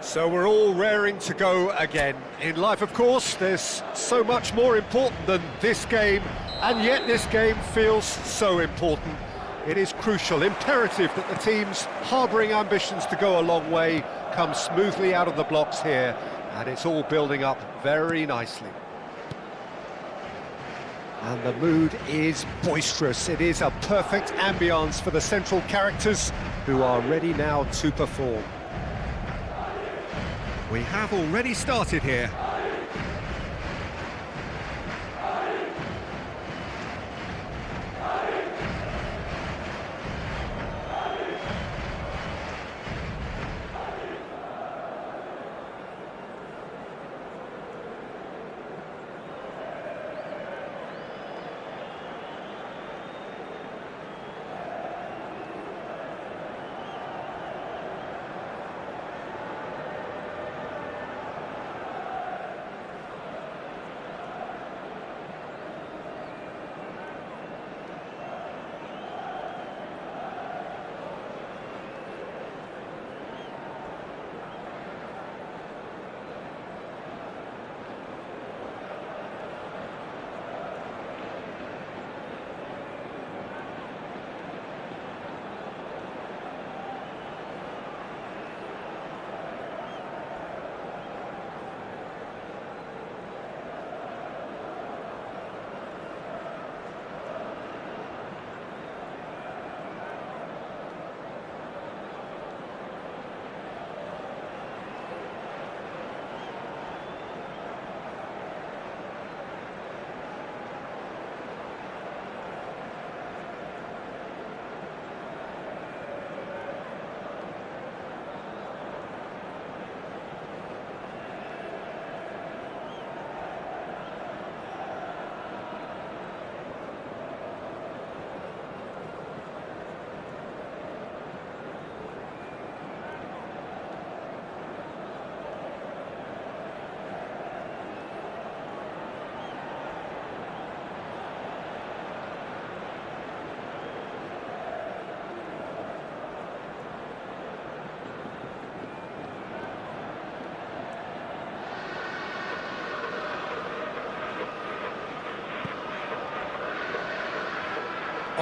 So we're all raring to go again. In life, of course, there's so much more important than this game, and yet this game feels so important. It is crucial, imperative that the teams harbouring ambitions to go a long way come smoothly out of the blocks here, and it's all building up very nicely. And the mood is boisterous. It is a perfect ambience for the central characters who are ready now to perform. We have already started here.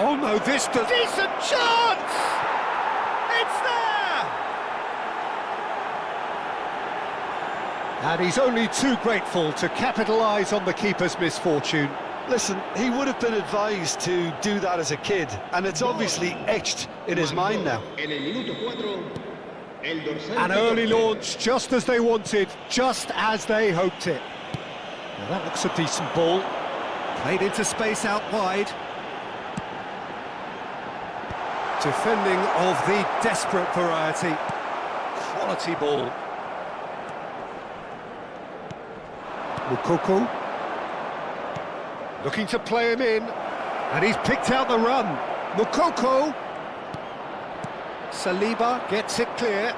Oh no, this does... Decent chance! It's there! And he's only too grateful to capitalise on the keeper's misfortune. Listen, he would have been advised to do that as a kid, and it's obviously etched in his mind now. An early launch, just as they wanted, just as they hoped it. Now that looks a decent ball. Played into space out wide. Defending of the desperate variety. Quality ball. Mukoko. Looking to play him in. And he's picked out the run. Mukoko. Saliba gets it clear.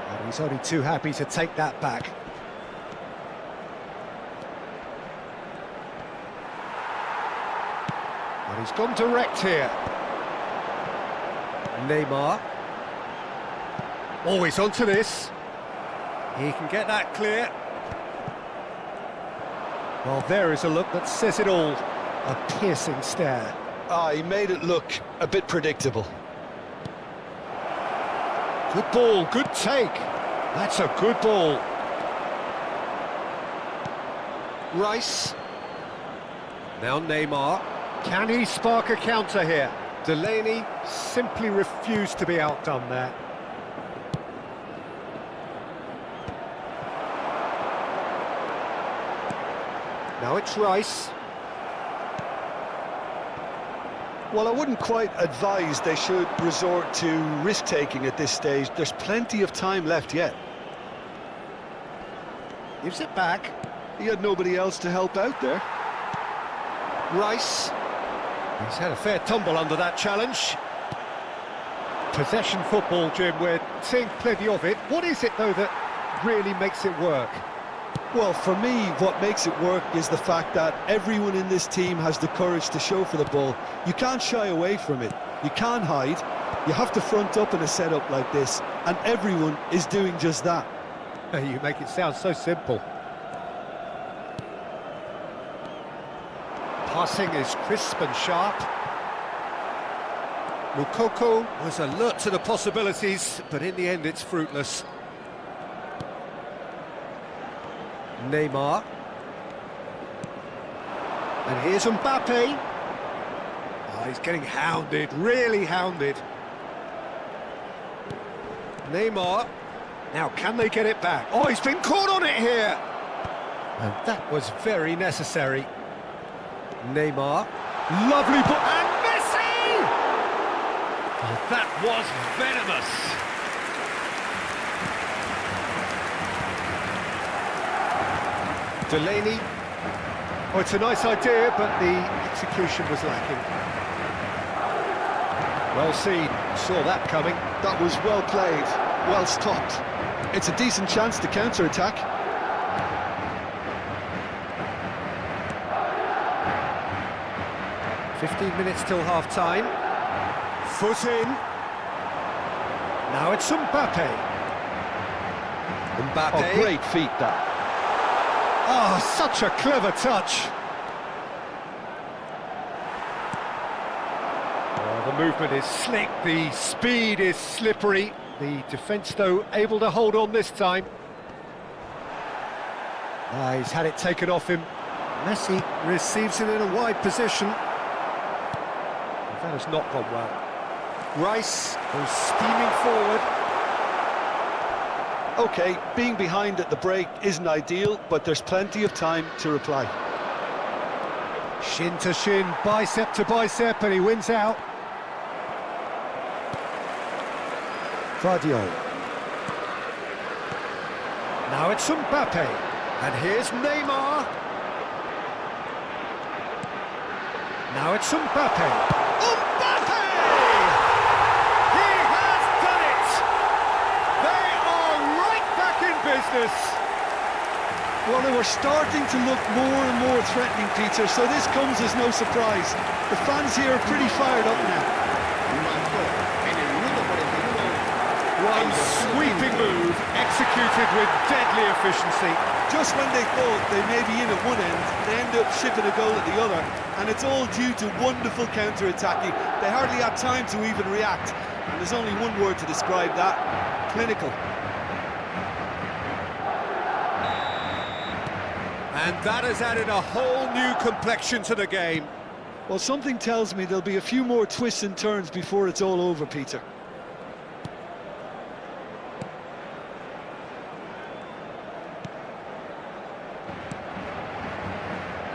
And he's only too happy to take that back. And he's gone direct here. Neymar. Always onto this. He can get that clear. Well, there is a look that says it all. A piercing stare. He made it look a bit predictable. Good ball, good take. That's a good ball. Rice. Now Neymar. Can he spark a counter here? Delaney simply refused to be outdone there. Now it's Rice. Well, I wouldn't quite advise they should resort to risk-taking at this stage. There's plenty of time left yet. Gives it back. He had nobody else to help out there. Rice. He's had a fair tumble under that challenge. Possession football, Jim, we're seeing plenty of it. What is it, though, that really makes it work? Well, for me, what makes it work is the fact that everyone in this team has the courage to show for the ball. You can't shy away from it. You can't hide. You have to front up in a setup like this, and everyone is doing just that. You make it sound so simple. Passing is crisp and sharp. Mukoko was alert to the possibilities, but in the end it's fruitless. Neymar. And here's Mbappe. Oh, he's getting hounded, really hounded. Neymar. Now, can they get it back? Oh, he's been caught on it here! And that was very necessary. Neymar. Lovely ball. And Messi! Oh, that was venomous. Delaney. Oh, it's a nice idea, but the execution was lacking. Well seen. Saw that coming. That was well played, well stopped. It's a decent chance to counter-attack. "15 minutes till half-time. Foot in. Now it's Mbappe. Mbappe. Oh, great feat, that. Oh, such a clever touch. Oh, the movement is slick, the speed is slippery. The defence, though, able to hold on this time. He's had it taken off him. Messi receives it in a wide position. That has not gone well. Rice goes steaming forward. OK, being behind at the break isn't ideal, but there's plenty of time to reply. Shin to shin, bicep to bicep, and he wins out. Vardio. Now it's Mbappe. And here's Neymar. Now it's Mbappe. Mbappe! He has done it! They are right back in business. Well, they were starting to look more and more threatening, Peter, so this comes as no surprise. The fans here are pretty fired up now. One sweeping move, executed with deadly efficiency. Just when they thought they may be in at one end, they end up shipping a goal at the other, and it's all due to wonderful counter-attacking. They hardly had time to even react, and there's only one word to describe that: clinical. And that has added a whole new complexion to the game. Well, something tells me there'll be a few more twists and turns before it's all over, Peter.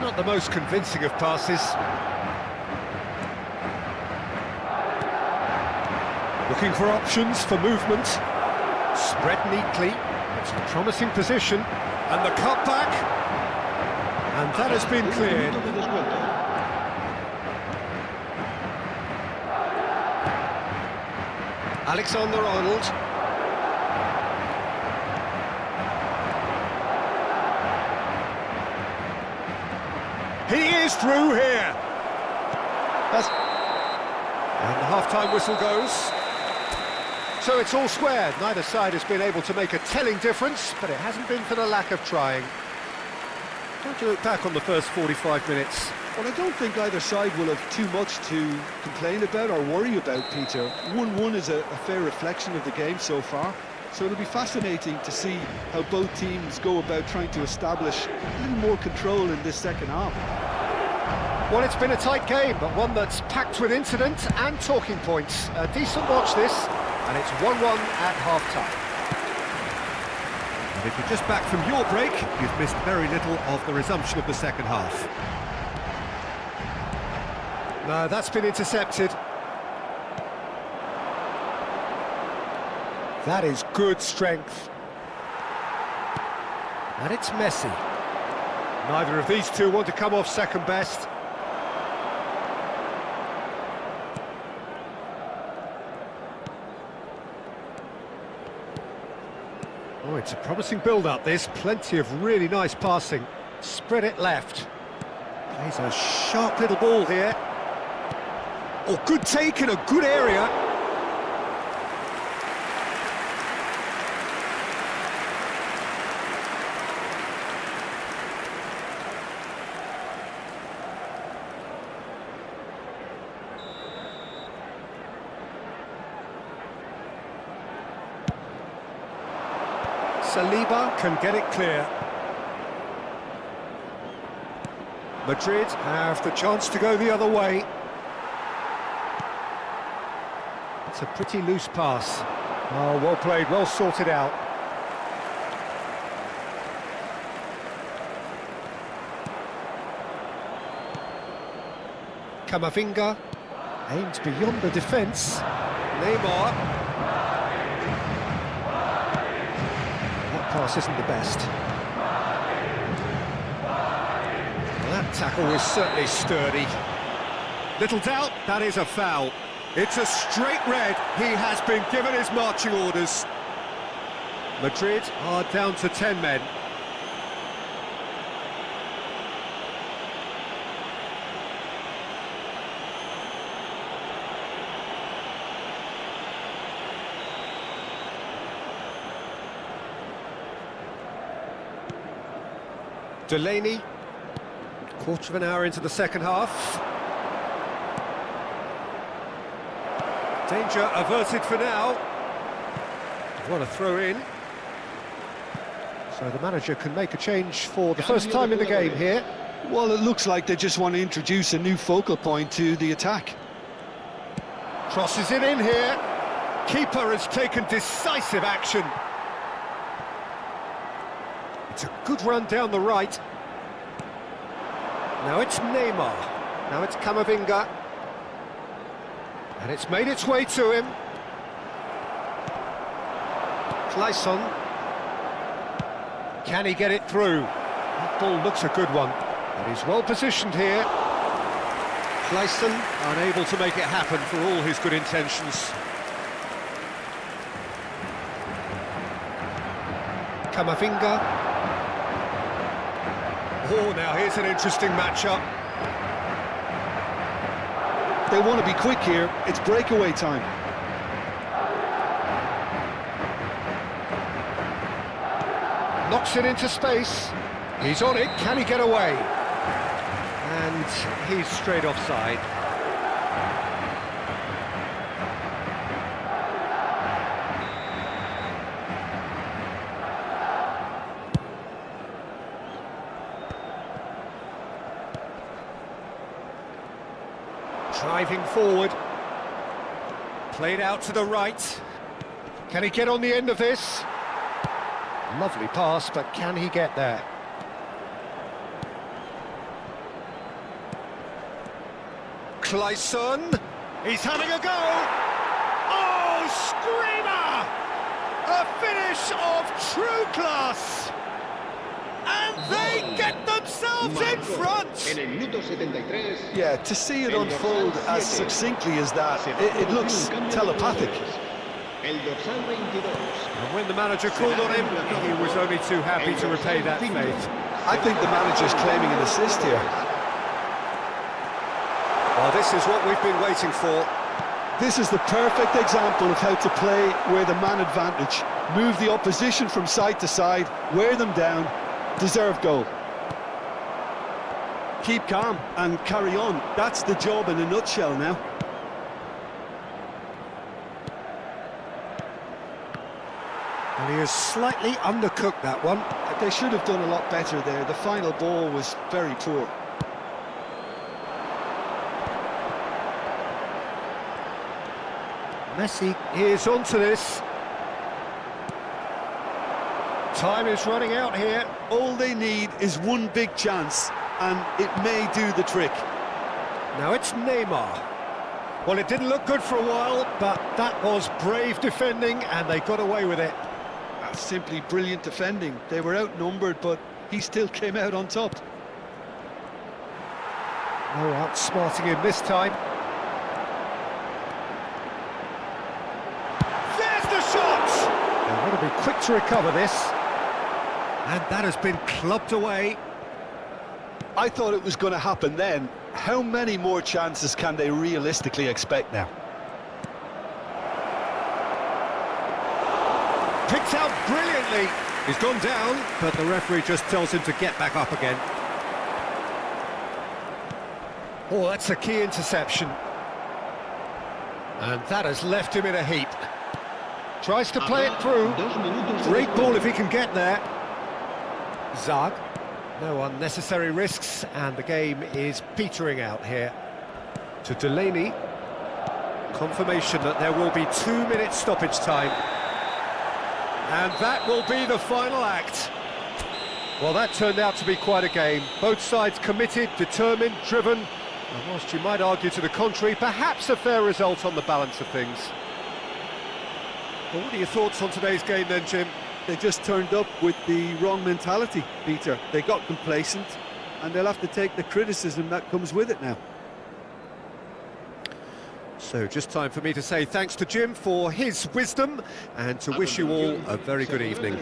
Not the most convincing of passes. Looking for options for movement. Spread neatly. It's a promising position. And the cutback. And that has been cleared. Alexander-Arnold. He is through here. And the half-time whistle goes. So it's all square. Neither side has been able to make a telling difference, but it hasn't been for the lack of trying. Don't you look back on the first 45 minutes? Well, I don't think either side will have too much to complain about or worry about, Peter. 1-1 is a fair reflection of the game so far. So it'll be fascinating to see how both teams go about trying to establish a little more control in this second half. Well, it's been a tight game, but one that's packed with incident and talking points. A decent watch this, and it's 1-1 at half-time. And if you're just back from your break, you've missed very little of the resumption of the second half. No, that's been intercepted. That is good strength. And it's Messi. Neither of these two want to come off second best. Oh, it's a promising build-up, this. Plenty of really nice passing. Spread it left. Plays a sharp little ball here. Oh, good take in a good area. Saliba can get it clear. Madrid have the chance to go the other way. It's a pretty loose pass. Oh, well played, well sorted out. Camavinga aims beyond the defence. Neymar. That pass isn't the best. Well, that tackle was certainly sturdy. Little doubt, that is a foul. It's a straight red. He has been given his marching orders. Madrid are down to 10 men. Delaney, quarter of an hour into the second half. Danger averted for now. What a throw in. So the manager can make a change for the first time in the game here. Well, it looks like they just want to introduce a new focal point to the attack. Crosses it in here. Keeper has taken decisive action. It's a good run down the right. Now it's Neymar. Now it's Camavinga. And it's made its way to him. Clayson. Can he get it through? That ball looks a good one. But he's well positioned here. Clayson unable to make it happen for all his good intentions. Camavinga. Oh, now here's an interesting matchup. They want to be quick here. It's breakaway time. Knocks it into space. He's on it. Can he get away? And he's straight offside. Driving forward. Played out to the right. Can he get on the end of this? Lovely pass, but can he get there? Clayson. He's having a go. Oh, screamer! A finish of true class. And they get themselves in front! Yeah, to see it unfold as succinctly as that, it looks telepathic. And when the manager called on him, he was only too happy to repay that faith. I think the manager's claiming an assist here. Well, this is what we've been waiting for. This is the perfect example of how to play with a man advantage. Move the opposition from side to side, wear them down, deserve goal. Keep calm and carry on. That's the job in a nutshell now. And he has slightly undercooked that one. They should have done a lot better there. The final ball was very poor. Messi is onto this. Time is running out here. All they need is one big chance, and it may do the trick. Now it's Neymar. Well, it didn't look good for a while, but that was brave defending, and they got away with it. That's simply brilliant defending. They were outnumbered, but he still came out on top. No outsmarting him this time. There's the shot! They're going to be quick to recover this. And that has been clubbed away. I thought it was going to happen then. How many more chances can they realistically expect now? Picked out brilliantly. He's gone down, but the referee just tells him to get back up again. Oh, that's a key interception. And that has left him in a heap. Tries to play it through. Great ball if he can get there. Zag. No unnecessary risks, and the game is petering out here. To Delaney. Confirmation that there will be 2 minutes stoppage time. And that will be the final act. Well, that turned out to be quite a game. Both sides committed, determined, driven. And whilst you might argue to the contrary, perhaps a fair result on the balance of things. Well, what are your thoughts on today's game then, Jim? They just turned up with the wrong mentality, Peter. They got complacent, and they'll have to take the criticism that comes with it now. So just time for me to say thanks to Jim for his wisdom and to wish you all a very good evening.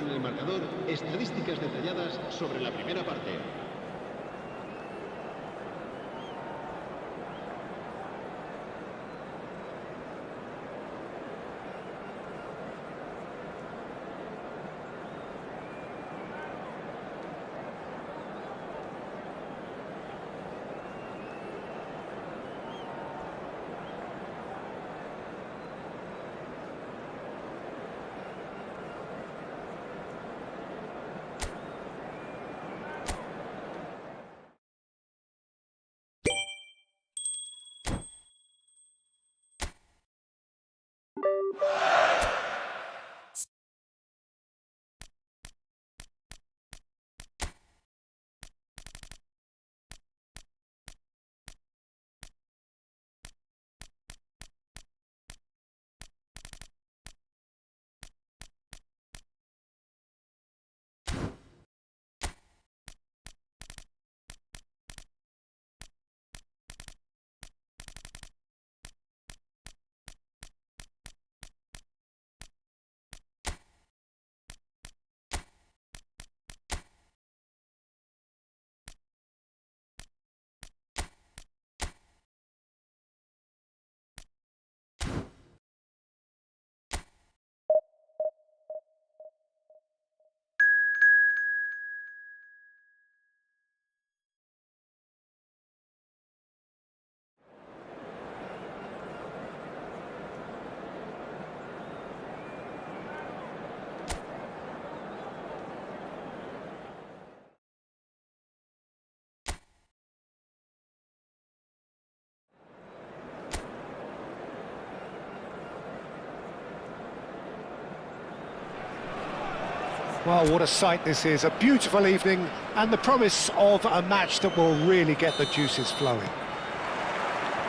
Well, what a sight this is, a beautiful evening and the promise of a match that will really get the juices flowing.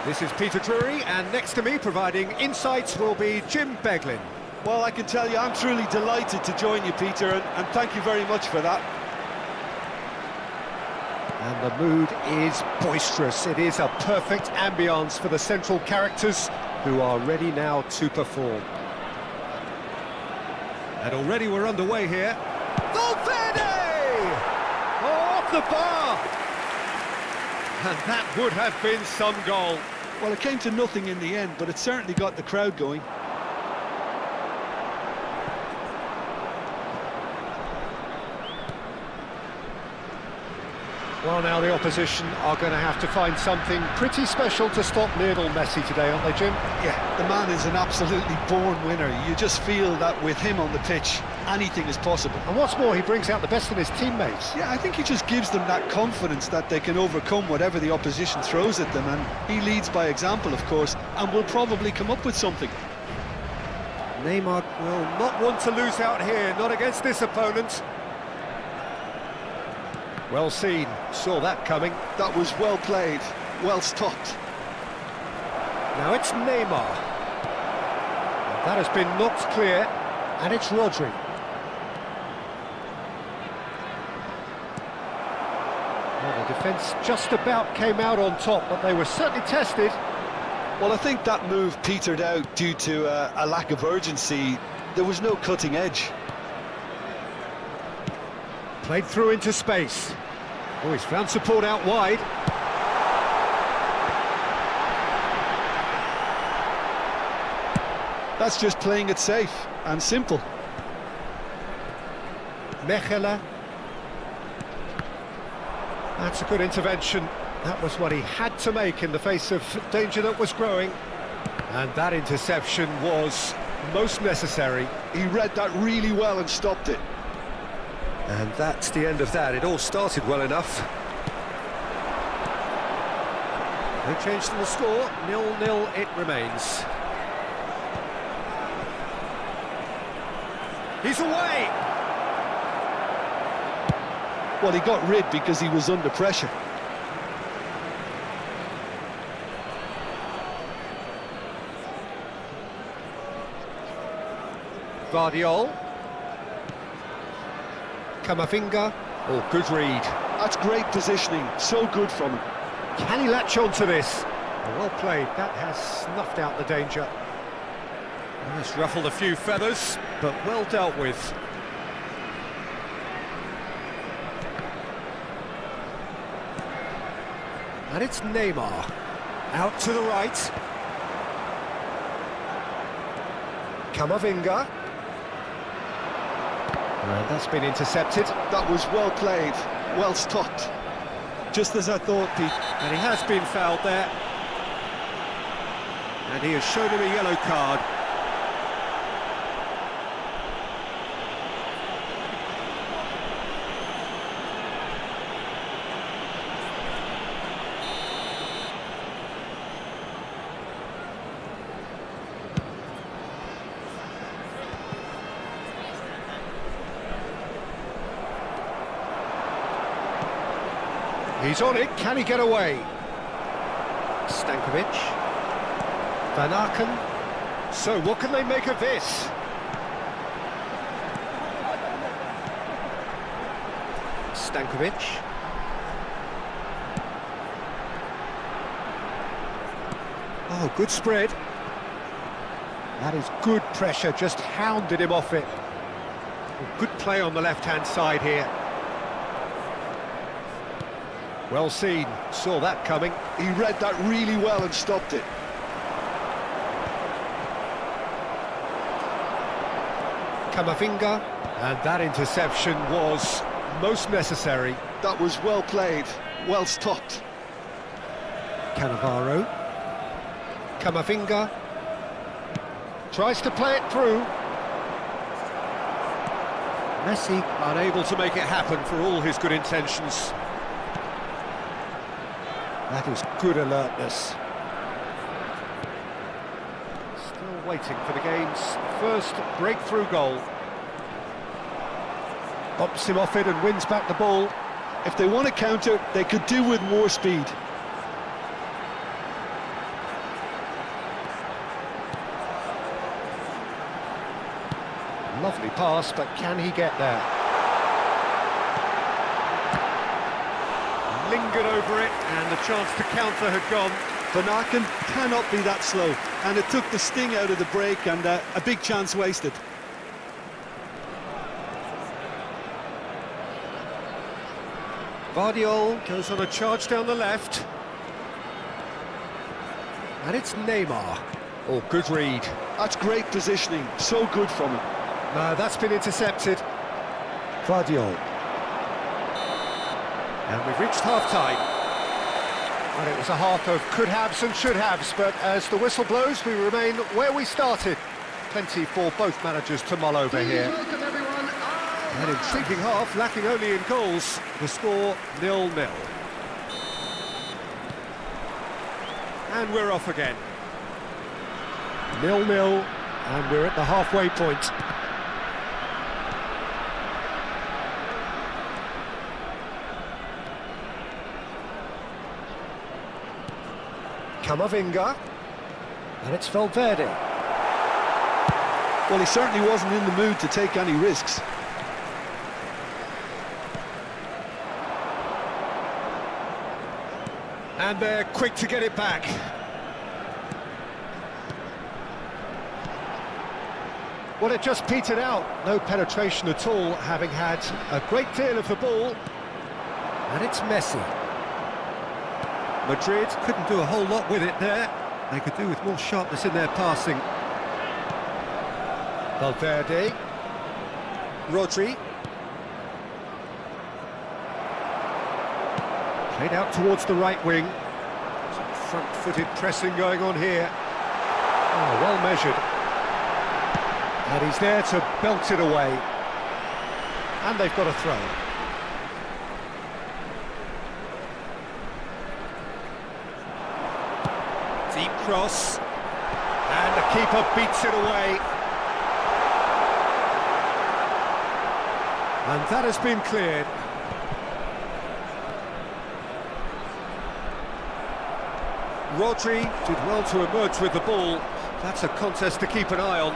This is Peter Drury, and next to me providing insights will be Jim Beglin. Well, I can tell you I'm truly delighted to join you, Peter, and thank you very much for that. And the mood is boisterous. It is a perfect ambience for the central characters who are ready now to perform. And already we're underway here. Valverde! Oh, off the bar! And that would have been some goal. Well, it came to nothing in the end, but it certainly got the crowd going. Well, now the opposition are going to have to find something pretty special to stop Lionel Messi today, aren't they, Jim? Yeah, the man is an absolutely born winner. You just feel that with him on the pitch, anything is possible. And what's more, he brings out the best in his teammates. Yeah, I think he just gives them that confidence that they can overcome whatever the opposition throws at them, and he leads by example, of course, and will probably come up with something. Neymar will not want to lose out here, not against this opponent. Well seen, saw that coming. That was well played, well stopped. Now it's Neymar. And that has been knocked clear, and it's Rodri. Well, the defence just about came out on top, but they were certainly tested. Well, I think that move petered out due to a lack of urgency. There was no cutting edge. Played through into space. Oh, he's found support out wide. That's just playing it safe and simple. Mechela. That's a good intervention. That was what he had to make in the face of danger that was growing. And that interception was most necessary. He read that really well and stopped it. And that's the end of that. It all started well enough. No change to the score, 0-0 it remains. He's away! Well, he got rid because he was under pressure. Guardiola. Camavinga. Oh, good read. That's great positioning, so good from him. Can he latch on to this? Well played, that has snuffed out the danger. It's ruffled a few feathers, but well dealt with. And it's Neymar. Out to the right. Camavinga. And that's been intercepted. That was well played, well stopped. Just as I thought, Pete. And he has been fouled there. And he has shown him a yellow card. He's on it, can he get away? Stankovic. Van Aken. So what can they make of this? Stankovic. Oh, good spread. That is good pressure, just hounded him off it. Good play on the left-hand side here. Well seen, saw that coming. He read that really well and stopped it. Camavinga, and that interception was most necessary. That was well played, well stopped. Cannavaro. Camavinga. Tries to play it through. Messi unable to make it happen for all his good intentions. That is good alertness. Still waiting for the game's first breakthrough goal. Bumps him off it and wins back the ball. If they want to counter, they could do with more speed. Lovely pass, but can he get there? Lingered over it, and the chance to counter had gone. Van Aken cannot be that slow, and it took the sting out of the break, and a big chance wasted. Guardiola goes on a charge down the left. And it's Neymar. Oh, good read. That's great positioning, so good from him. No, that's been intercepted. Guardiola. And we've reached half-time. And it was a half of could-haves and should-haves, but as the whistle blows, we remain where we started. Plenty for both managers to mull over here. An intriguing half, lacking only in goals. The score 0-0. And we're off again. 0-0, and we're at the halfway point. Camavinga, and it's Valverde. Well, he certainly wasn't in the mood to take any risks. And they're quick to get it back. Well, it just petered out. No penetration at all, having had a great deal of the ball. And it's Messi. Madrid couldn't do a whole lot with it there. They could do with more sharpness in their passing. Valverde. Rodri. Played out towards the right wing. Some front-footed pressing going on here. Oh, well measured. And he's there to belt it away. And they've got a throw. Deep cross. And the keeper beats it away. And that has been cleared. Rodri did well to emerge with the ball. That's a contest to keep an eye on.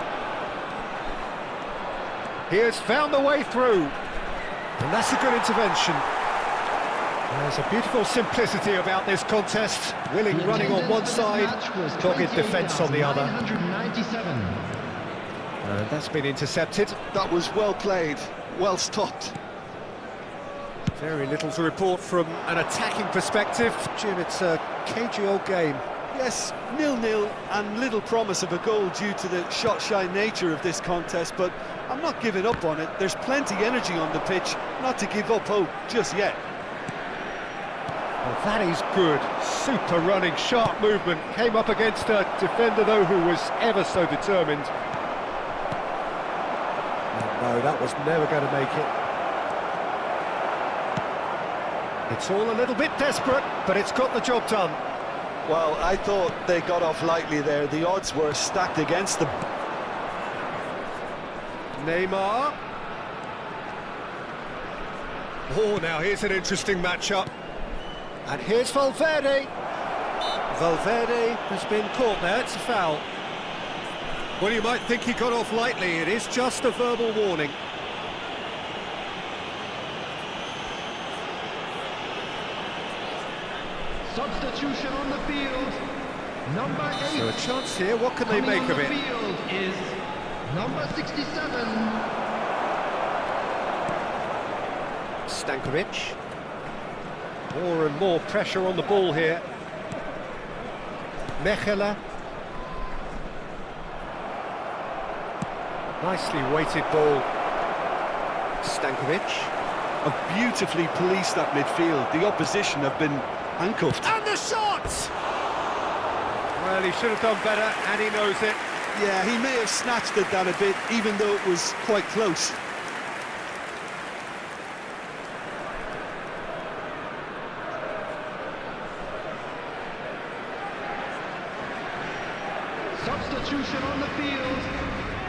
He has found the way through. And that's a good intervention. There's a beautiful simplicity about this contest. Willing running on one side, dogged defence on the other. And that's been intercepted. That was well played, well stopped. Very little to report from an attacking perspective. Jim, it's a cagey old game. Yes, 0-0 and little promise of a goal due to the shot-shy nature of this contest, but I'm not giving up on it. There's plenty energy on the pitch, not to give up hope just yet. Well, that is good. Super running, sharp movement. Came up against a defender, though, who was ever so determined. No, that was never going to make it. It's all a little bit desperate, but it's got the job done. Well, I thought they got off lightly there. The odds were stacked against them. Neymar. Oh, now here's an interesting matchup. And here's Valverde. Valverde has been caught there, it's a foul. Well, you might think he got off lightly, it is just a verbal warning. Substitution on the field, number 8. So a chance here, what can they make of it? Coming on the field is number 67. Stankovic. More and more pressure on the ball here. Mechela. Nicely weighted ball. Stankovic. Have beautifully policed that midfield. The opposition have been handcuffed. And the shot! Well, he should have done better, and he knows it. Yeah, he may have snatched at that a bit, even though it was quite close. Substitution on the field,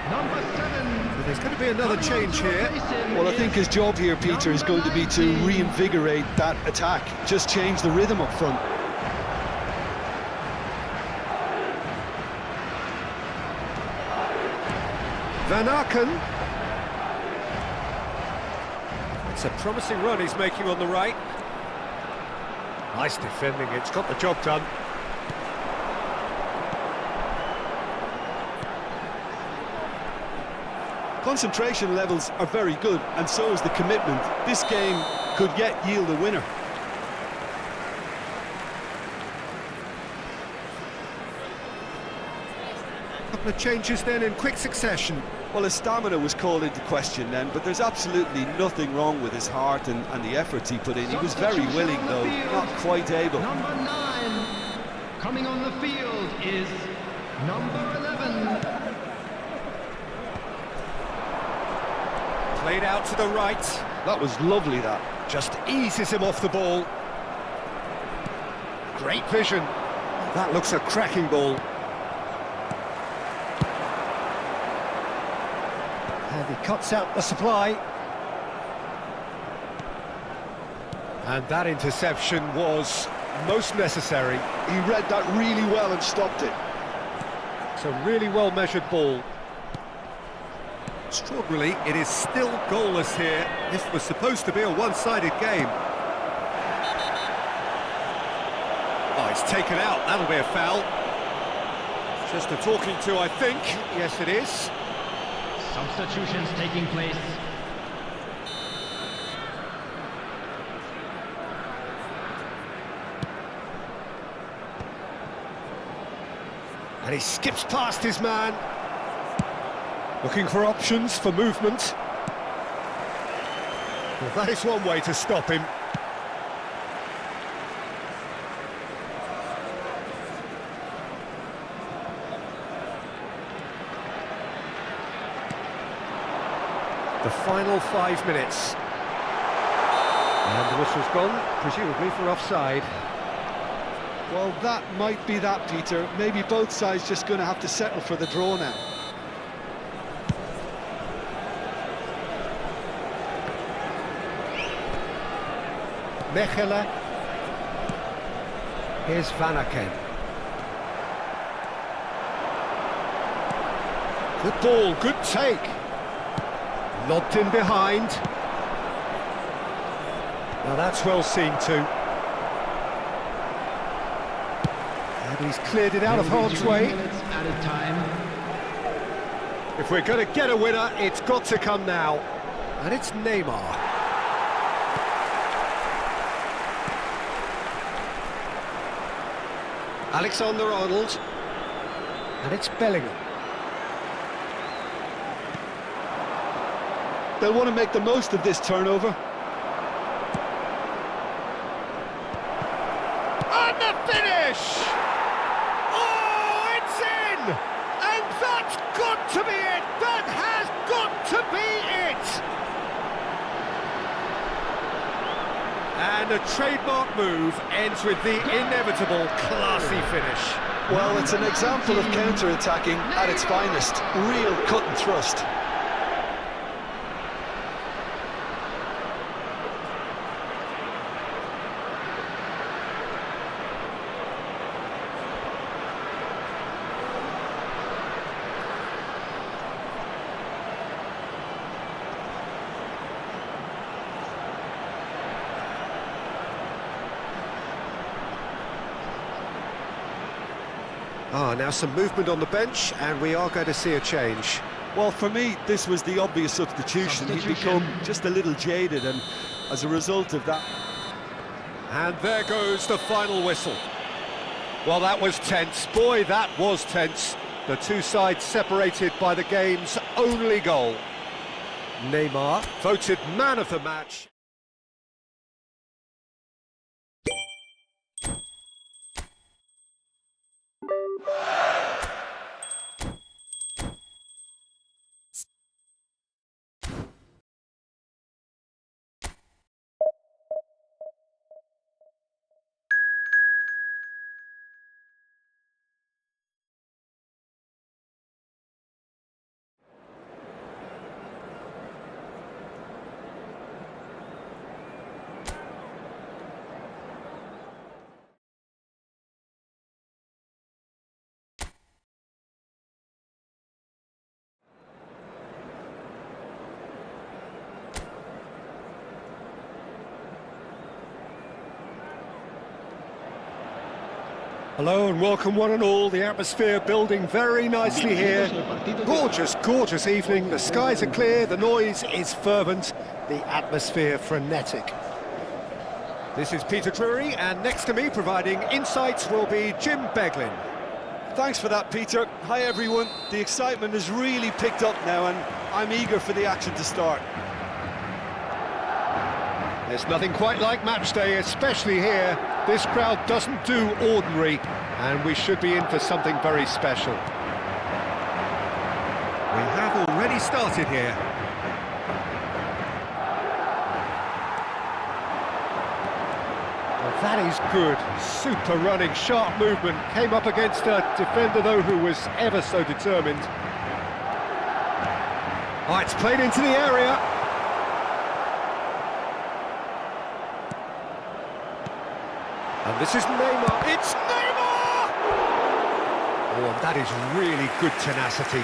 number 7. But there's going to be another change here. Well, I think his job here, Peter, is going to be to reinvigorate that attack. Just change the rhythm up front. Van Aken. It's a promising run he's making on the right. Nice defending, it's got the job done. Concentration levels are very good, and so is the commitment. This game could yet yield a winner. Couple of changes then in quick succession. Well, his stamina was called into question then, but there's absolutely nothing wrong with his heart and the efforts he put in. He was very willing, though, not quite able. Number 9, coming on the field is number 11. Played out to the right. That was lovely, that. Just eases him off the ball. Great vision. That looks a cracking ball. And he cuts out the supply. And that interception was most necessary. He read that really well and stopped it. It's a really well-measured ball. Extraordinarily, it is still goalless here. This was supposed to be a one-sided game. Oh, it's taken out. That'll be a foul. Just a talking to, I think. Yes, it is. Substitutions taking place. And he skips past his man. Looking for options for movement. Well, that is one way to stop him. The final 5 minutes. And the whistle's gone, presumably for offside. Well, that might be that, Peter. Maybe both sides just going to have to settle for the draw now. Mechelen. Here's Van Aken. Good ball, good take. Lobbed in behind. Now that's well seen too. And he's cleared it out of harm's way. Added time. If we're going to get a winner, it's got to come now. And it's Neymar. Alexander-Arnold. And it's Bellingham. They'll want to make the most of this turnover. And the finish! Oh, it's in! And that's got to be it! That has got to be it! And a trademark move ends with the inevitable classy finish. Well, it's an example of counter-attacking at its finest. Real cut and thrust. Now some movement on the bench, and we are going to see a change. Well, for me, this was the obvious substitution. He'd become just a little jaded, and as a result of that... And there goes the final whistle. Well, that was tense. Boy, that was tense. The two sides separated by the game's only goal. Neymar, voted man of the match. Hello and welcome one and all. The atmosphere building very nicely here. Gorgeous, gorgeous evening. The skies are clear, the noise is fervent, the atmosphere frenetic. This is Peter Drury, and next to me providing insights will be Jim Beglin. Thanks for that, Peter. Hi, everyone. The excitement has really picked up now, and I'm eager for the action to start. There's nothing quite like match day, especially here. This crowd doesn't do ordinary, and we should be in for something very special. We have already started here. Well, that is good. Super running, sharp movement. Came up against a defender, though, who was ever so determined. Oh, it's played into the area. And this is Neymar. It's Neymar! Oh, and that is really good tenacity.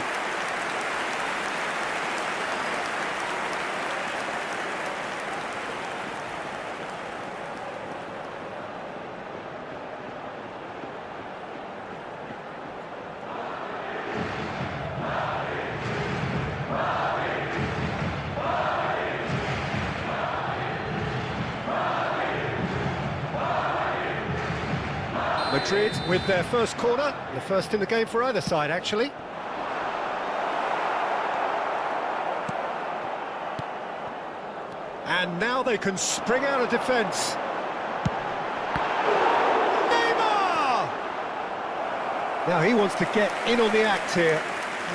Madrid with their first corner, the first in the game for either side, actually. And now they can spring out of defence. Neymar! Now he wants to get in on the act here.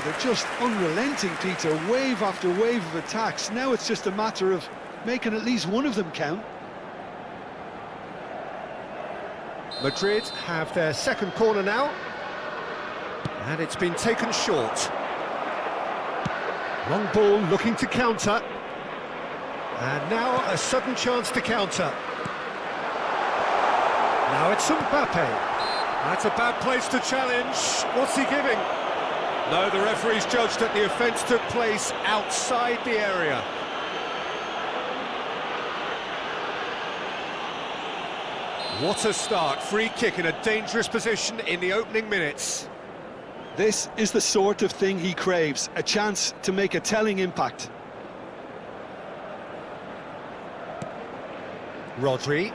They're just unrelenting, Peter, wave after wave of attacks. Now it's just a matter of making at least one of them count. Madrid have their second corner now, and it's been taken short. Long ball looking to counter, and now a sudden chance to counter. Now it's Mbappe. That's a bad place to challenge. What's he giving? No, the referee's judged that the offence took place outside the area. What a start. Free kick in a dangerous position in the opening minutes. This is the sort of thing he craves, a chance to make a telling impact. Rodri.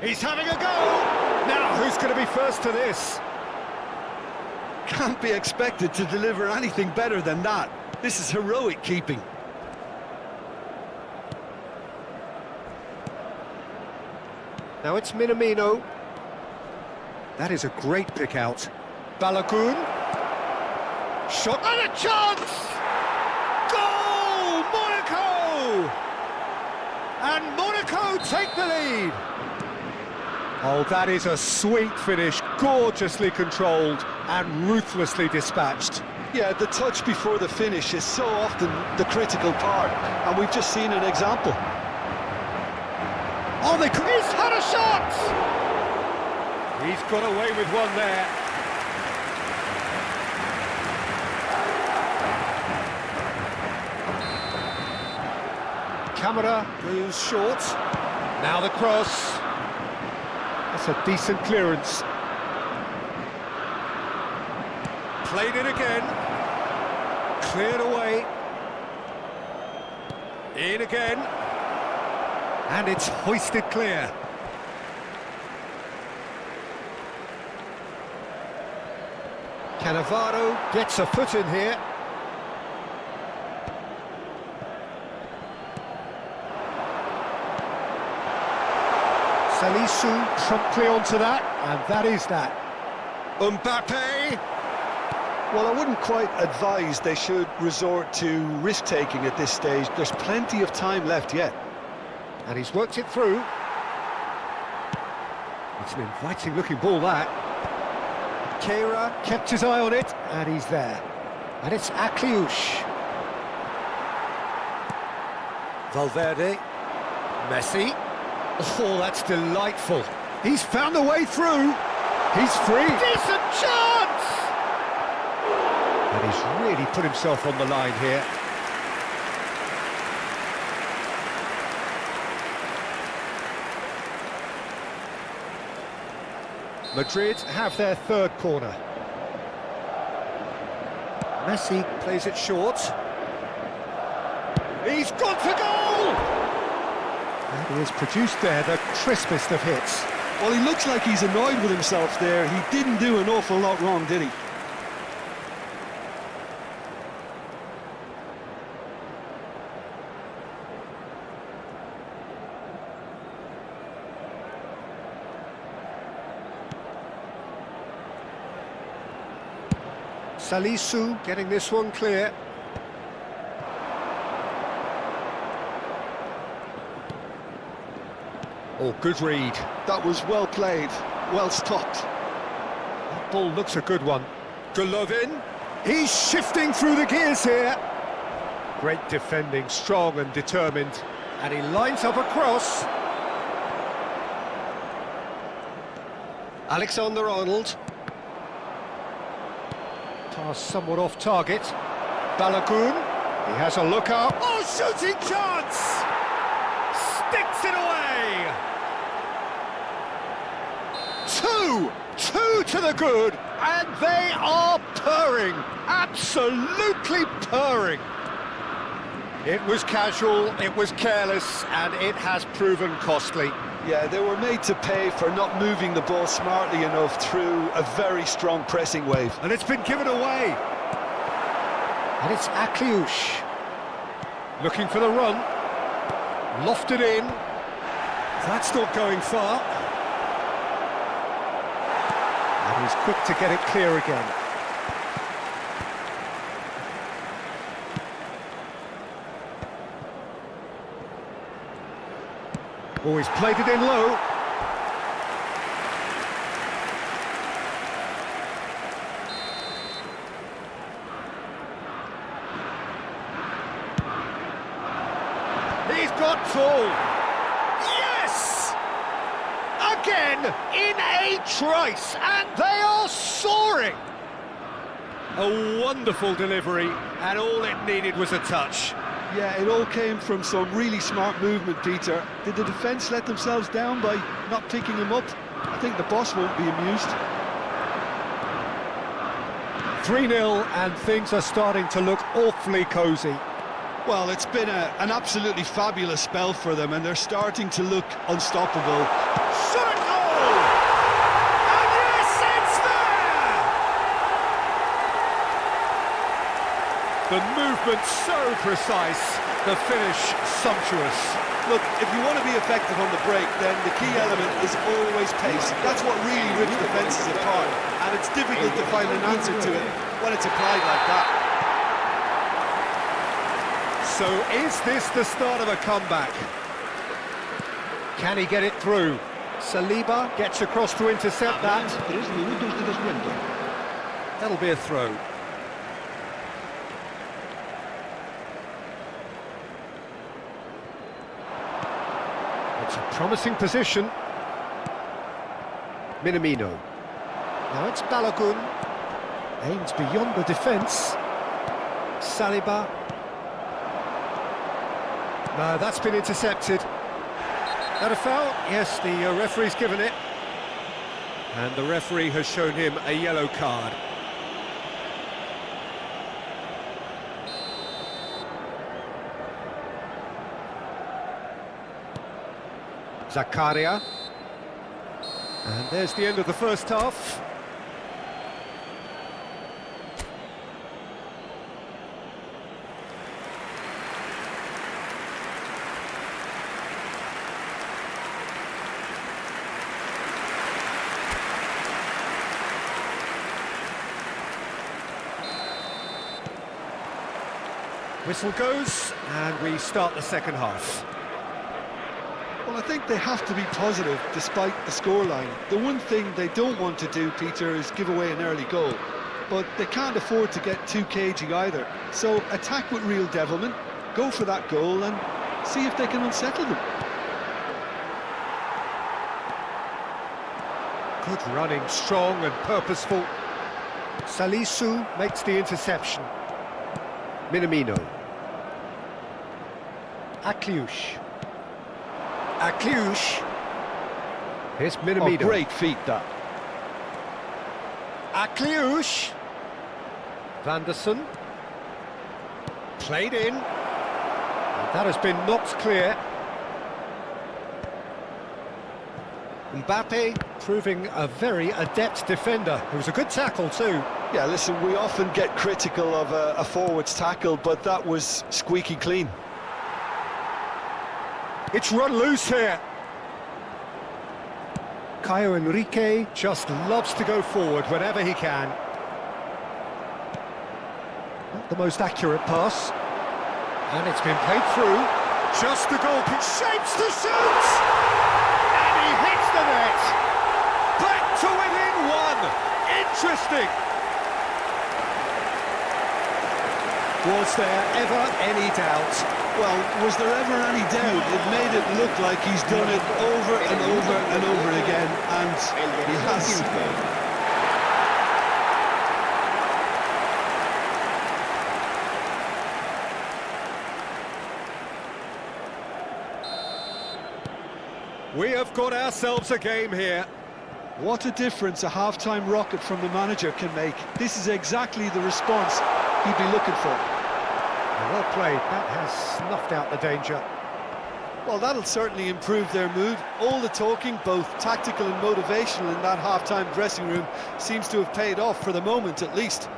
He's having a go! Now, who's going to be first to this? Can't be expected to deliver anything better than that. This is heroic keeping. Now it's Minamino. That is a great pick out. Balogun. Shot and a chance! Goal! Monaco! And Monaco take the lead. Oh, that is a sweet finish, gorgeously controlled and ruthlessly dispatched. Yeah, the touch before the finish is so often the critical part, and we've just seen an example. Oh, he's had a shot! He's got away with one there. Camera goes short. Now the cross. That's a decent clearance. Played it again. Cleared away. In again. And it's hoisted clear. Cannavaro gets a foot in here. Salisu promptly onto that, and that is that. Mbappe! Well, I wouldn't quite advise they should resort to risk-taking at this stage. There's plenty of time left yet. And he's worked it through. It's an inviting-looking ball, that. Keira kept his eye on it, and he's there. And it's Akliouche. Valverde. Messi. Oh, that's delightful. He's found a way through. He's free. Decent chance! And he's really put himself on the line here. Madrid have their third corner. Messi plays it short. He's gone for goal! And he has produced there the crispest of hits. Well, he looks like he's annoyed with himself there. He didn't do an awful lot wrong, did he? Salisu getting this one clear. Oh, good read. That was well played, well stopped. That ball looks a good one. Golovin. He's shifting through the gears here. Great defending, strong and determined. And he lines up a cross. Alexander-Arnold. Pass somewhat off target. Balogun. He has a look up. Oh, shooting chance! Sticks it away! Two to the good, and they are purring, absolutely purring. It was casual, it was careless, and it has proven costly. Yeah, they were made to pay for not moving the ball smartly enough through a very strong pressing wave. And it's been given away. And it's Akliouche. Looking for the run. Lofted in. That's not going far. And he's quick to get it clear again. Oh, he's played it in low. He's got full. Yes! Again, in a trice, and they are soaring. A wonderful delivery, and all it needed was a touch. Yeah, it all came from some really smart movement, Peter. Did the defence let themselves down by not picking him up? I think the boss won't be amused. 3-0, and things are starting to look awfully cosy. Well, it's been an absolutely fabulous spell for them, and they're starting to look unstoppable. Shot a goal! And yes, it's there! The movement so precise, the finish sumptuous. Look, if you want to be effective on the break, then the key element is always pace. That's what really rips defences apart, and it's difficult to find an answer to it when it's applied like that. So is this the start of a comeback? Can he get it through? Saliba gets across to intercept that. 3 minutos de descuento. That'll be a throw. It's a promising position. Minamino. Now it's Balogun. Aims beyond the defence. Saliba. No, that's been intercepted. That a foul? Yes, the referee's given it. And the referee has shown him a yellow card. Zakaria. And there's the end of the first half. Whistle goes, and we start the second half. Well, I think they have to be positive despite the scoreline. The one thing they don't want to do, Peter, is give away an early goal. But they can't afford to get too cagey either. So attack with real devilment, go for that goal and see if they can unsettle them. Good running, strong and purposeful. Salisu makes the interception. Minamino. Akliush. Akliush. Here's Minamino. Oh, great feat, that. Akliush. Vanderson. Played in. And that has been knocked clear. Mbappe proving a very adept defender. It was a good tackle too. Yeah, listen, we often get critical of a forward's tackle, but that was squeaky clean. It's run loose here. Caio Henrique just loves to go forward whenever he can. Not the most accurate pass. And it's been played through. Just the goalkeeper shapes to shoot! And he hits the net! Back to within one! Interesting! Was there ever any doubt? Well, was there ever any doubt? It made it look like he's done it over and over and over again, and he has. We have got ourselves a game here. What a difference a half-time rocket from the manager can make. This is exactly the response he'd be looking for. Well played, that has snuffed out the danger. Well, that'll certainly improve their mood. All the talking, both tactical and motivational, in that half-time dressing room seems to have paid off for the moment, at least.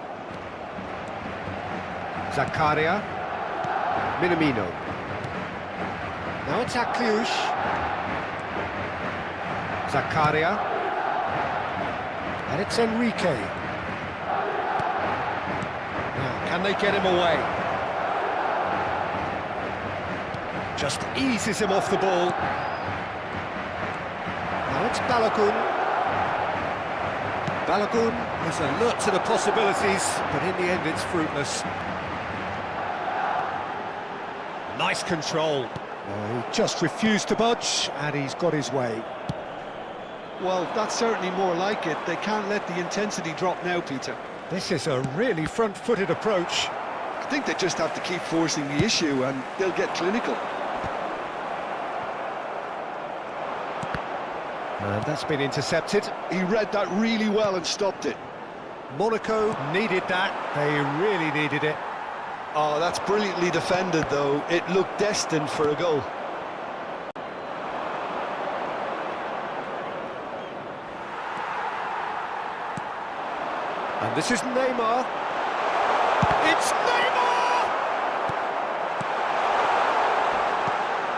Zakaria. Minamino. Now it's Akliush. Zakaria. And it's Enrique. Now, can they get him away? Just eases him off the ball. it's Balogun. Balogun is alert to the possibilities, but in the end it's fruitless. Nice control. He just refused to budge, and he's got his way. Well, that's certainly more like it. They can't let the intensity drop now, Peter. This is a really front-footed approach. I think they just have to keep forcing the issue and they'll get clinical. And that's been intercepted. He read that really well and stopped it. Monaco needed that. They really needed it. Oh, that's brilliantly defended, though. It looked destined for a goal. And this is Neymar. It's Neymar!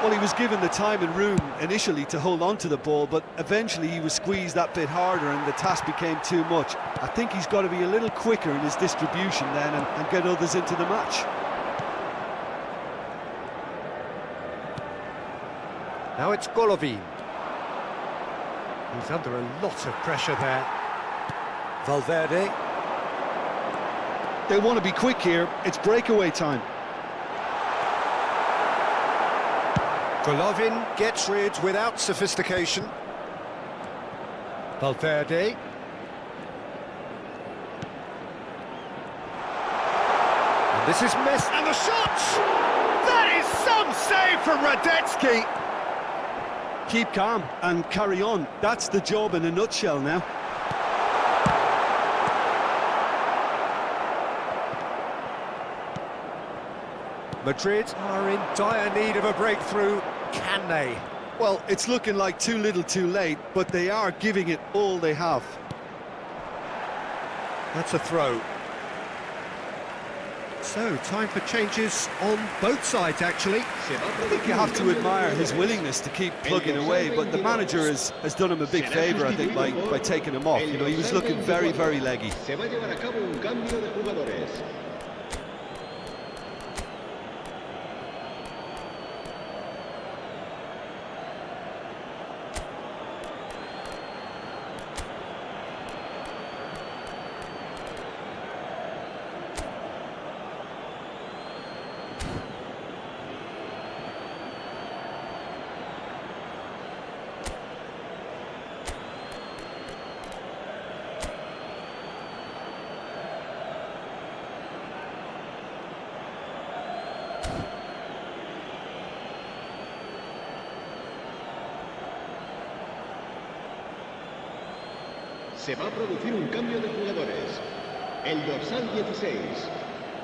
Well, he was given the time and room initially to hold on to the ball, but eventually he was squeezed that bit harder and the task became too much. I think he's got to be a little quicker in his distribution then and get others into the match. Now it's Golovin. He's under a lot of pressure there. Valverde. They want to be quick here. It's breakaway time. Golovin gets rid without sophistication. Valverde. And this is Messi. And the shot! That is some save from Radetzky. Keep calm and carry on. That's the job in a nutshell now. Madrid are in dire need of a breakthrough. Can they? Well, it's looking like too little too late, but they are giving it all they have. That's a throw. So, time for changes on both sides, actually. I think you have to admire his willingness to keep plugging away, but the manager has done him a big favour, I think, by taking him off. You know, he was looking very, very leggy. Se va a producir un cambio de jugadores. El dorsal 16,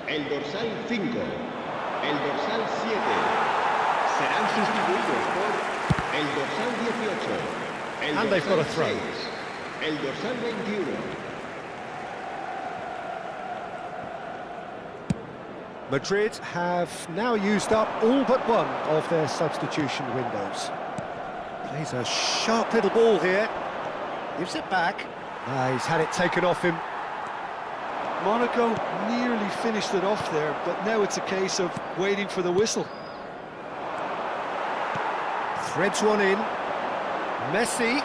el dorsal 5, el dorsal 7 serán sustituidos por el dorsal 18, el dorsal 6, el dorsal 21. Madrid have now used up all but one of their substitution windows. Plays a sharp little ball here. Gives it back. He's had it taken off him. Monaco nearly finished it off there, but now it's a case of waiting for the whistle. Threads one in. Messi.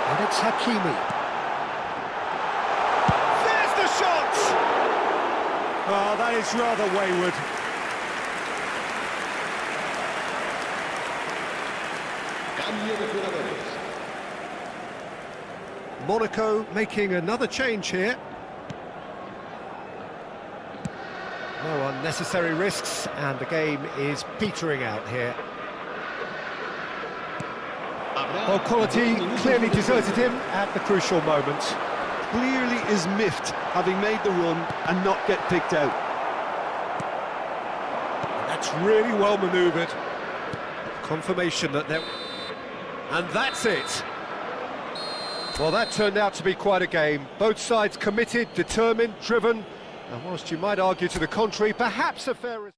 And it's Hakimi. There's the shot! Oh, that is rather wayward. Cambio de jugadores. Monaco making another change here. No unnecessary risks, and the game is petering out here. Well, quality clearly deserted him at the crucial moment. Clearly is miffed, having made the run and not get picked out. That's really well manoeuvred. Confirmation that they're... And that's it. Well, that turned out to be quite a game. Both sides committed, determined, driven, and whilst you might argue to the contrary, perhaps a fair...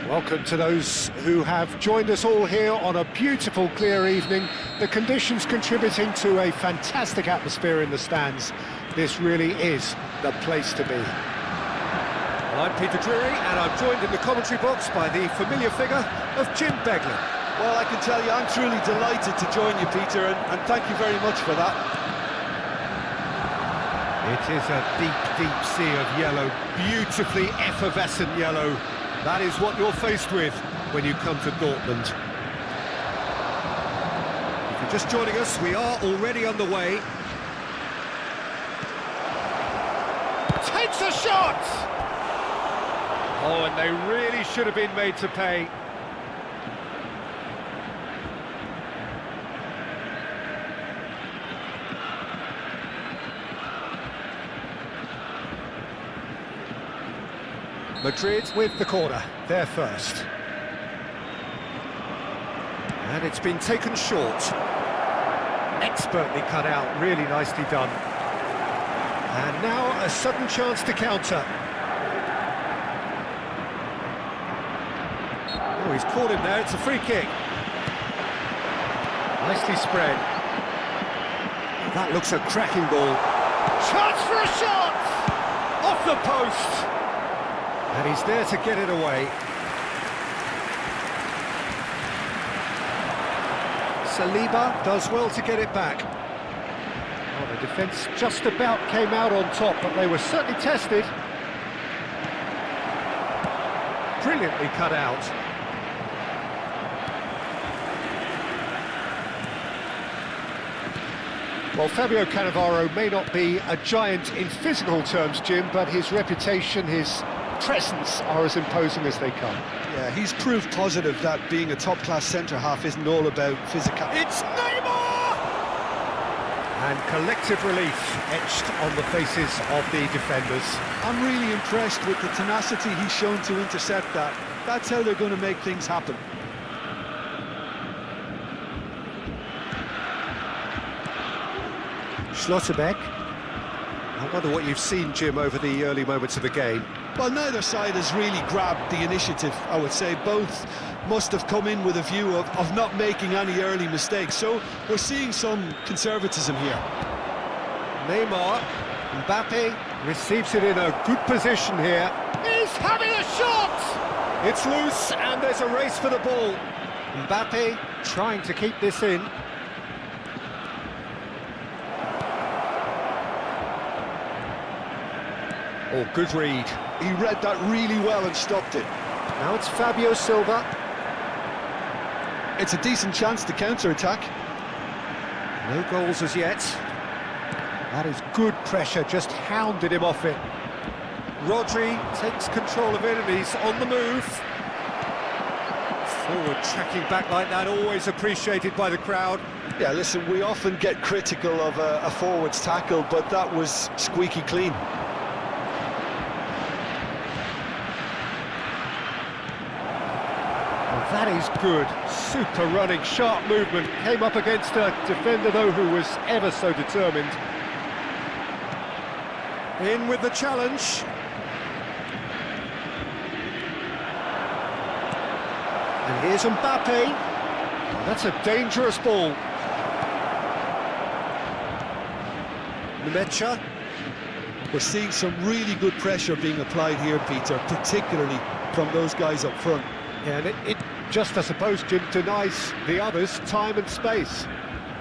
Welcome to those who have joined us all here on a beautiful, clear evening. The conditions contributing to a fantastic atmosphere in the stands. This really is the place to be. Well, I'm Peter Drury, and I'm joined in the commentary box by the familiar figure of Jim Beglin. Well, I can tell you, I'm truly delighted to join you, Peter, and thank you very much for that. It is a deep, deep sea of yellow, beautifully effervescent yellow. That is what you're faced with when you come to Dortmund. If you're just joining us, we are already underway. Takes a shot! Oh, and they really should have been made to pay. Madrid with the corner, there first. And it's been taken short. Expertly cut out, really nicely done. And now a sudden chance to counter. Oh, he's caught him there, it's a free kick. Nicely spread. That looks a cracking ball. Chance for a shot! Off the post! And he's there to get it away. Saliba does well to get it back. Well, the defence just about came out on top, but they were certainly tested. Brilliantly cut out. Well, Fabio Cannavaro may not be a giant in physical terms, Jim, but his reputation, his presence are as imposing as they come. Yeah, he's proof positive that being a top-class centre-half isn't all about physical. It's Neymar! And collective relief etched on the faces of the defenders. I'm really impressed with the tenacity he's shown to intercept that. That's how they're going to make things happen. Schlotterbeck. I wonder what you've seen, Jim, over the early moments of the game. Well, neither side has really grabbed the initiative, I would say. Both must have come in with a view of not making any early mistakes. So we're seeing some conservatism here. Neymar, Mbappe receives it in a good position here. He's having a shot! It's loose and there's a race for the ball. Mbappe trying to keep this in. Oh, good read. He read that really well and stopped it. Now it's Fabio Silva. It's a decent chance to counter-attack. No goals as yet. That is good pressure, just hounded him off it. Rodri takes control of it and he's on the move. Forward tracking back like that, always appreciated by the crowd. Yeah, listen, we often get critical of a forward's tackle, but that was squeaky clean. That is good, super running, sharp movement. Came up against a defender, though, who was ever so determined. In with the challenge. And here's Mbappe. That's a dangerous ball. Nemecha. We're seeing some really good pressure being applied here, Peter, particularly from those guys up front. Yeah, and it just, I suppose, Jim, denies the others time and space.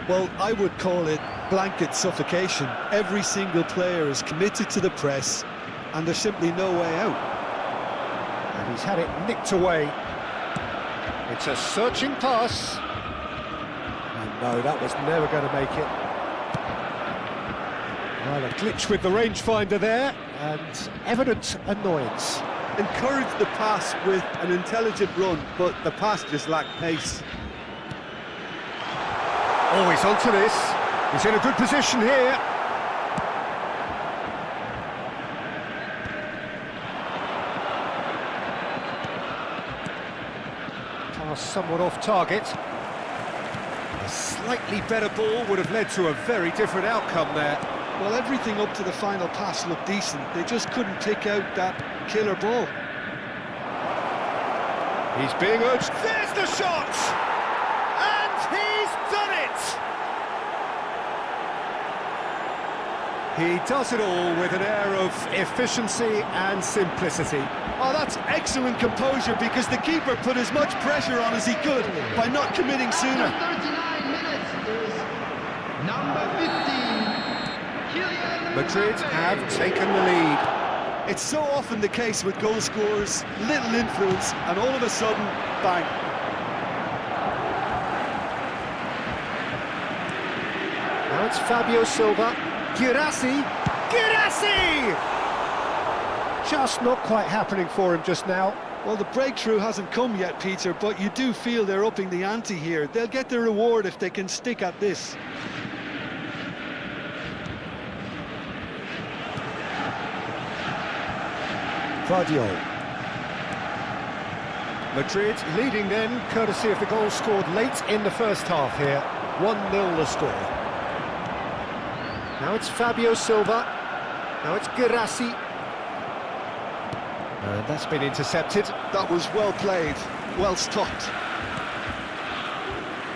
Well, I would call it blanket suffocation. Every single player is committed to the press, and there's simply no way out. And he's had it nicked away. It's a searching pass. And no, that was never going to make it. Well, a glitch with the rangefinder there, and evident annoyance. Encouraged the pass with an intelligent run, but the pass just lacked pace. Oh, he's onto this. He's in a good position here. Pass somewhat off target. A slightly better ball would have led to a very different outcome there. Well, everything up to the final pass looked decent. They just couldn't pick out that killer ball. He's being urged. There's the shot! And he's done it! He does it all with an air of efficiency and simplicity. Oh, that's excellent composure, because the keeper put as much pressure on as he could by not committing sooner. After 39 minutes is number 15, Kylian Madrid Mbappe. have taken the lead. It's so often the case with goal scorers, little influence, and all of a sudden, bang. Now it's Fabio Silva. Girassi! Girassi! Just not quite happening for him just now. Well, the breakthrough hasn't come yet, Peter, but you do feel they're upping the ante here. They'll get their reward if they can stick at this. Guardiola. Madrid leading then, courtesy of the goal scored late in the first half here. 1-0 the score. Now it's Fabio Silva. Now it's Girassi. And that's been intercepted. That was well played, well stopped.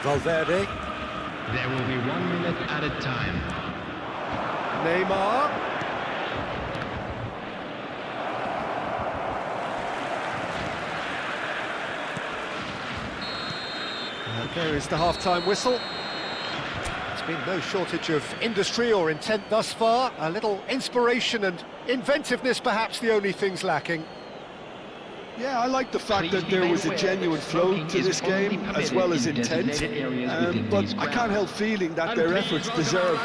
Valverde. There will be 1 minute at a time. Neymar. And there is the half-time whistle. There's been no shortage of industry or intent thus far. A little inspiration and inventiveness, perhaps the only things lacking. Yeah, I like the fact that there was a genuine flow to this game, as well as intent. But I can't help feeling that their efforts deserved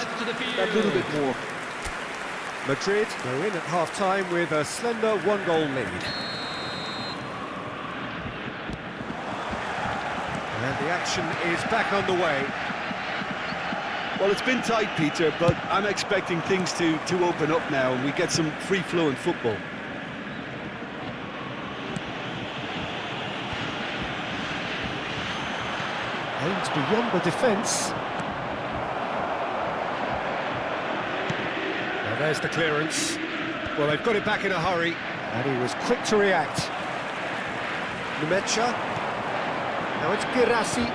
that little bit more. Madrid go in at half-time with a slender one-goal lead. And the action is back underway. Well, it's been tight, Peter, but I'm expecting things to open up now and we get some free-flowing football. Aims beyond the defence. Now there's the clearance. Well, they've got it back in a hurry, and he was quick to react. Numecha. Now it's Girassi.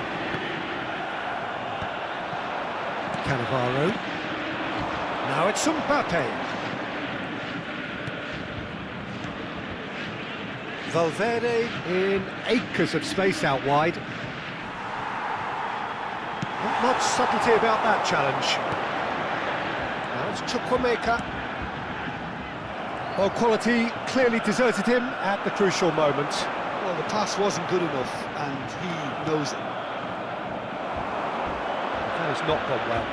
Cannavaro. Now it's Mbappe. Valverde in acres of space out wide. Not much subtlety about that challenge. Now it's Chukwuemeka. Well, quality clearly deserted him at the crucial moment. Well, the pass wasn't good enough, and he knows it. That has not gone well.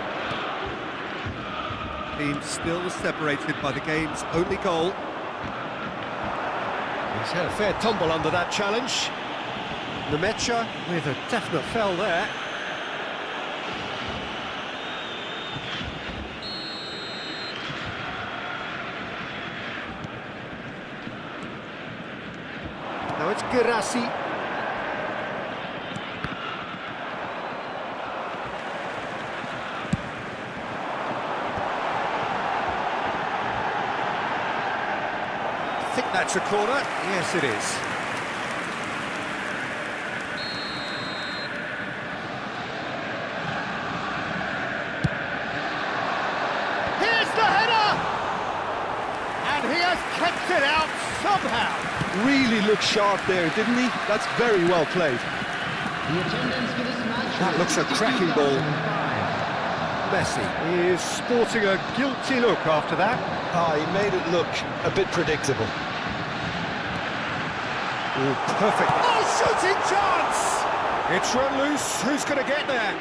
Team still separated by the game's only goal. He's had a fair tumble under that challenge. Numecha with a definite foul there. Now it's Girassi. I think that's a corner. Yes, it is. Here's the header! And he has kept it out somehow. Really looked sharp there, didn't he? That's very well played. The attendance for this match. That looks a cracking ball. Messi is sporting a guilty look after that. Ah, he made it look a bit predictable. Oh, perfect. Oh, shooting chance! It's run loose. Who's going to get there?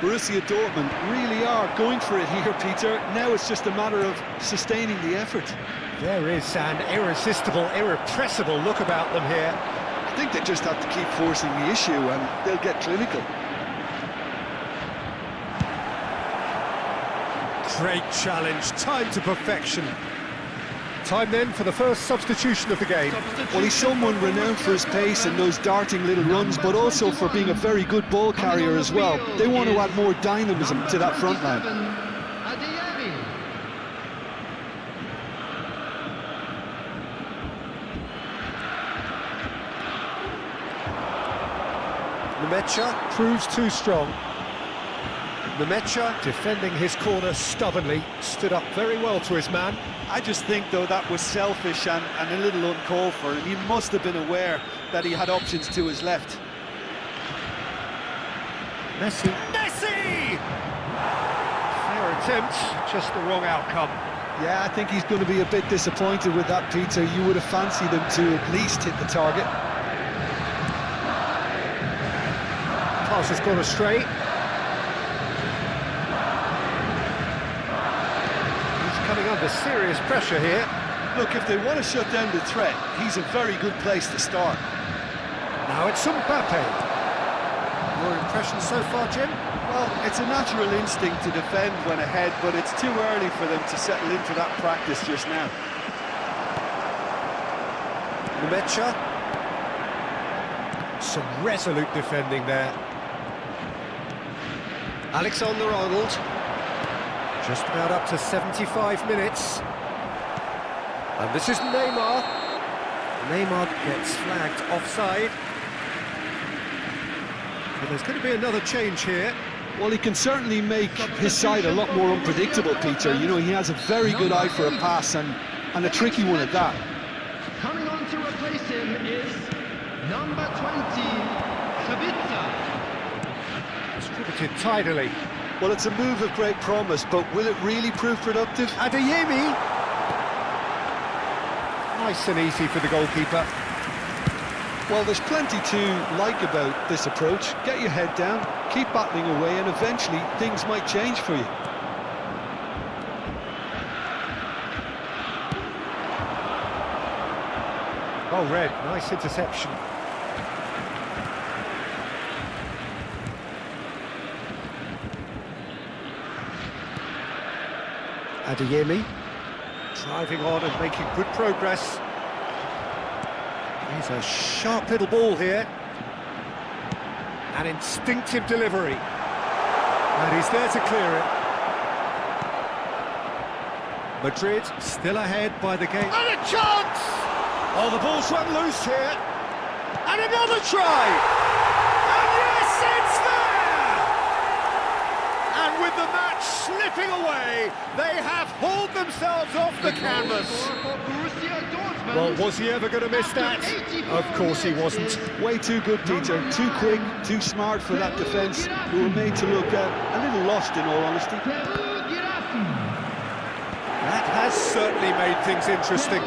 Borussia Dortmund really are going for it here, Peter. Now it's just a matter of sustaining the effort. There is an irresistible, irrepressible look about them here. I think they just have to keep forcing the issue and they'll get clinical. Great challenge, time to perfection. Time then for the first substitution of the game. Well, he's someone renowned for his pace and those darting little runs, but also for being a very good ball carrier as well. They want to add more dynamism to that front line. Nemecha proves too strong. Nemecha, defending his corner stubbornly, stood up very well to his man. I just think, though, that was selfish and a little uncalled for, and he must have been aware that he had options to his left. Messi! Fair attempt, just the wrong outcome. Yeah, I think he's going to be a bit disappointed with that, Peter. You would have fancied him to at least hit the target. Pass has gone astray. He's coming under serious pressure here. Look, if they want to shut down the threat, he's a very good place to start. Now it's Mbappe. Your impression so far, Jim? Well, it's a natural instinct to defend when ahead, but it's too early for them to settle into that practice just now. Nemecha. Some resolute defending there. Alexander-Arnold. Just about up to 75 minutes. And this is Neymar. Neymar gets flagged offside. But there's going to be another change here. Well, he can certainly make his side a lot more unpredictable, Peter. You know, he has a very good eye for a pass and a tricky one at that. Coming on to replace him is number 20, Sabitzer. Distributed tidily. Well, it's a move of great promise, but will it really prove productive? Adeyemi. Nice and easy for the goalkeeper. Well, there's plenty to like about this approach. Get your head down, keep battling away, and eventually things might change for you. Well read, nice interception. Adeyemi driving on and making good progress. He's a sharp little ball here. An instinctive delivery. And he's there to clear it. Madrid still ahead by the game. And a chance! Oh, the ball's run loose here. And another try! And yes, it's there! And with the match slipping away, they have hauled themselves off the canvas. Well, was he ever going to miss that? Of course he wasn't. Way too good, Peter. Too quick, too smart for that defence, who were made to look a little lost, in all honesty. That has certainly made things interesting.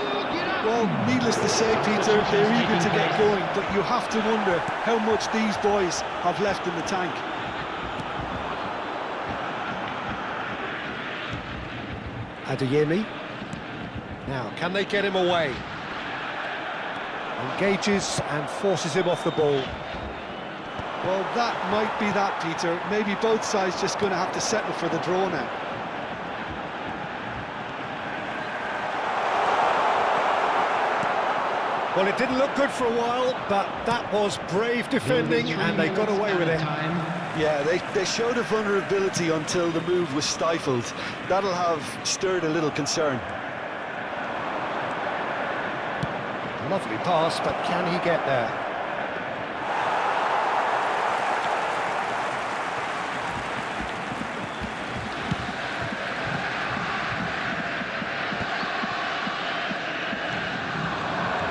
Well, needless to say, Peter, they're eager to get going, but you have to wonder how much these boys have left in the tank. Adeyemi. Now, can they get him away? Engages and forces him off the ball. Well, that might be that, Peter. Maybe both sides just going to have to settle for the draw now. Well, it didn't look good for a while, but that was brave defending, and they got away with it. Yeah, they showed a vulnerability until the move was stifled. That'll have stirred a little concern. Lovely pass, but can he get there?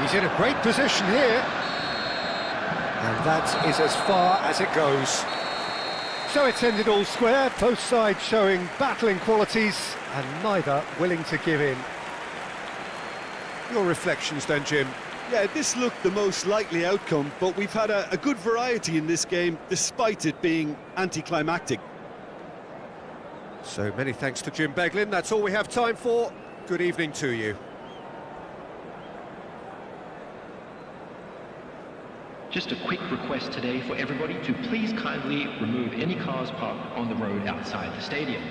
He's in a great position here. And that is as far as it goes. So it's ended all square, both sides showing battling qualities and neither willing to give in. Your reflections then, Jim? Yeah, this looked the most likely outcome, but we've had a good variety in this game, despite it being anticlimactic. So many thanks to Jim Beglin. That's all we have time for. Good evening to you. Just a quick request today for everybody to please kindly remove any cars parked on the road outside the stadium.